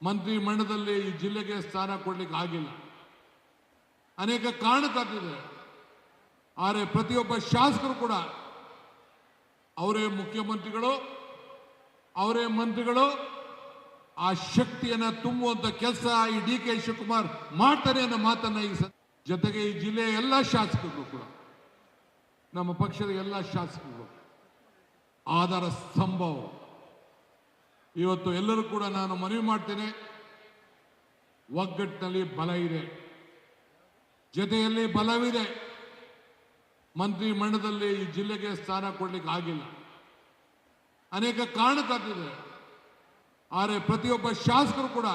ಮಂತ್ರಿ ಮಂಡಲದಲ್ಲಿ ಈ ಜಿಲ್ಲೆಗೆ ಸ್ಥಾನ ಕೊಡ್ಲಿಕ್ಕೆ ಆಗಿಲ್ಲ. ಅನೇಕ ಕಾರಣಕ್ಕಾಗಿದೆ. ಆದರೆ ಪ್ರತಿಯೊಬ್ಬ ಶಾಸಕರು ಕೂಡ ಅವರೇ ಮುಖ್ಯಮಂತ್ರಿಗಳು, ಅವರೇ ಮಂತ್ರಿಗಳು, ಆ ಶಕ್ತಿಯನ್ನು ತುಂಬುವಂತ ಕೆಲಸ ಈ ಡಿ.ಕೆ. ಶಿವಕುಮಾರ್ ಮಾಡ್ತಾರೆ ಅನ್ನೋ ಮಾತನ್ನ ಜೊತೆಗೆ ಈ ಜಿಲ್ಲೆಯ ಎಲ್ಲ ಶಾಸಕರು ಕೂಡ, ನಮ್ಮ ಪಕ್ಷದ ಎಲ್ಲ ಶಾಸಕರು ಆಧಾರ ಸ್ತಂಭ. ಇವತ್ತು ಎಲ್ಲರೂ ಕೂಡ ನಾನು ಮನವಿ ಮಾಡ್ತೇನೆ, ಒಗ್ಗಟ್ಟಿನಲ್ಲಿ ಬಲ ಇದೆ, ಜೊತೆಯಲ್ಲಿ ಬಲವಿದೆ. ಮಂತ್ರಿ ಮಂಡಲದಲ್ಲಿ ಈ ಜಿಲ್ಲೆಗೆ ಸ್ಥಾನ ಕೊಡ್ಲಿಕ್ಕೆ ಆಗಿಲ್ಲ. ಅನೇಕ ಕಾರಣಕ್ಕಾಗಿದೆ. ಆದರೆ ಪ್ರತಿಯೊಬ್ಬ ಶಾಸಕರು ಕೂಡ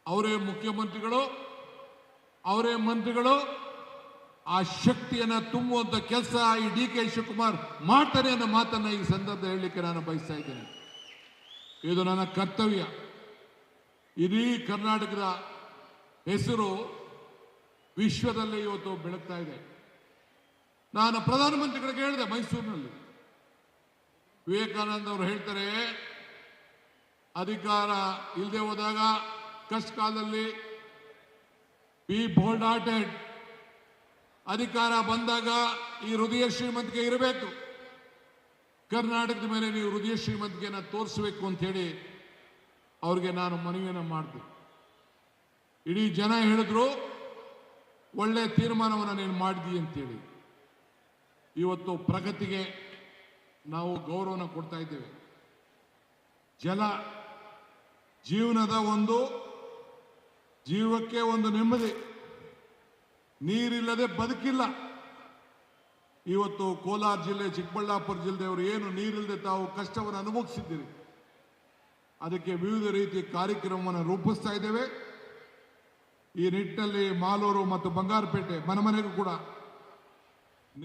ಅವರೇ ಮುಖ್ಯಮಂತ್ರಿಗಳು, ಅವರೇ ಮಂತ್ರಿಗಳು, ಆ ಶಕ್ತಿಯನ್ನು ತುಂಬುವಂತ ಕೆಲಸ ಈ ಡಿ.ಕೆ. ಶಿವಕುಮಾರ್ ಮಾಡ್ತಾರೆ ಅನ್ನೋ ಮಾತನ್ನ ಈ ಸಂದರ್ಭದಲ್ಲಿ ಹೇಳಲಿಕ್ಕೆ ನಾನು ಬಯಸ್ತಾ ಇದ್ದೇನೆ. ಇದು ನನ್ನ ಕರ್ತವ್ಯ. ಇಡೀ ಕರ್ನಾಟಕದ ಹೆಸರು ವಿಶ್ವದಲ್ಲೇ ಇವತ್ತು ಬೆಳಗ್ತಾ ಇದೆ. ನಾನು ಪ್ರಧಾನಮಂತ್ರಿಗಳಿಗೆ ಹೇಳಿದೆ ಮೈಸೂರಿನಲ್ಲಿ, ವಿವೇಕಾನಂದ ಅವರು ಹೇಳ್ತಾರೆ, ಅಧಿಕಾರ ಇಲ್ಲದೆ ಹೋದಾಗ ಕಷ್ಟ ಕಾಲದಲ್ಲಿ ಬಿ ಬೋಲ್ಡ್ ಹಾರ್ಟೆಡ್, ಅಧಿಕಾರ ಬಂದಾಗ ಈ ಹೃದಯ ಶ್ರೀಮಂತಿಕೆ ಇರಬೇಕು, ಕರ್ನಾಟಕದ ಮೇಲೆ ನೀವು ಹೃದಯ ಶ್ರೀಮಂತಿಕೆಯನ್ನು ತೋರಿಸಬೇಕು ಅಂತ ಹೇಳಿ ಅವ್ರಿಗೆ ನಾನು ಮನವಿಯನ್ನು ಮಾಡಿದೆ. ಇಡೀ ಜನ ಹೇಳಿದ್ರು ಒಳ್ಳೆ ತೀರ್ಮಾನವನ್ನು ನೀನು ಮಾಡಿದಿ ಅಂತೇಳಿ. ಇವತ್ತು ಪ್ರಗತಿಗೆ ನಾವು ಗೌರವನ ಕೊಡ್ತಾ ಇದ್ದೇವೆ. ಜಲ ಜೀವನದ ಜೀವಕ್ಕೆ ಒಂದು ನೆಮ್ಮದಿ. ನೀರಿಲ್ಲದೆ ಬದುಕಿಲ್ಲ. ಇವತ್ತು ಕೋಲಾರ ಜಿಲ್ಲೆ, ಚಿಕ್ಕಬಳ್ಳಾಪುರ ಜಿಲ್ಲೆಯವರು ಏನು ನೀರಿಲ್ಲದೆ ತಾವು ಕಷ್ಟವನ್ನು ಅನುಭವಿಸಿದ್ದೀರಿ, ಅದಕ್ಕೆ ವಿವಿಧ ರೀತಿಯ ಕಾರ್ಯಕ್ರಮವನ್ನು ರೂಪಿಸ್ತಾ ಇದ್ದೇವೆ. ಈ ನಿಟ್ಟಿನಲ್ಲಿ ಮಾಲೂರು ಮತ್ತು ಬಂಗಾರಪೇಟೆ ಮನೆಗೂ ಕೂಡ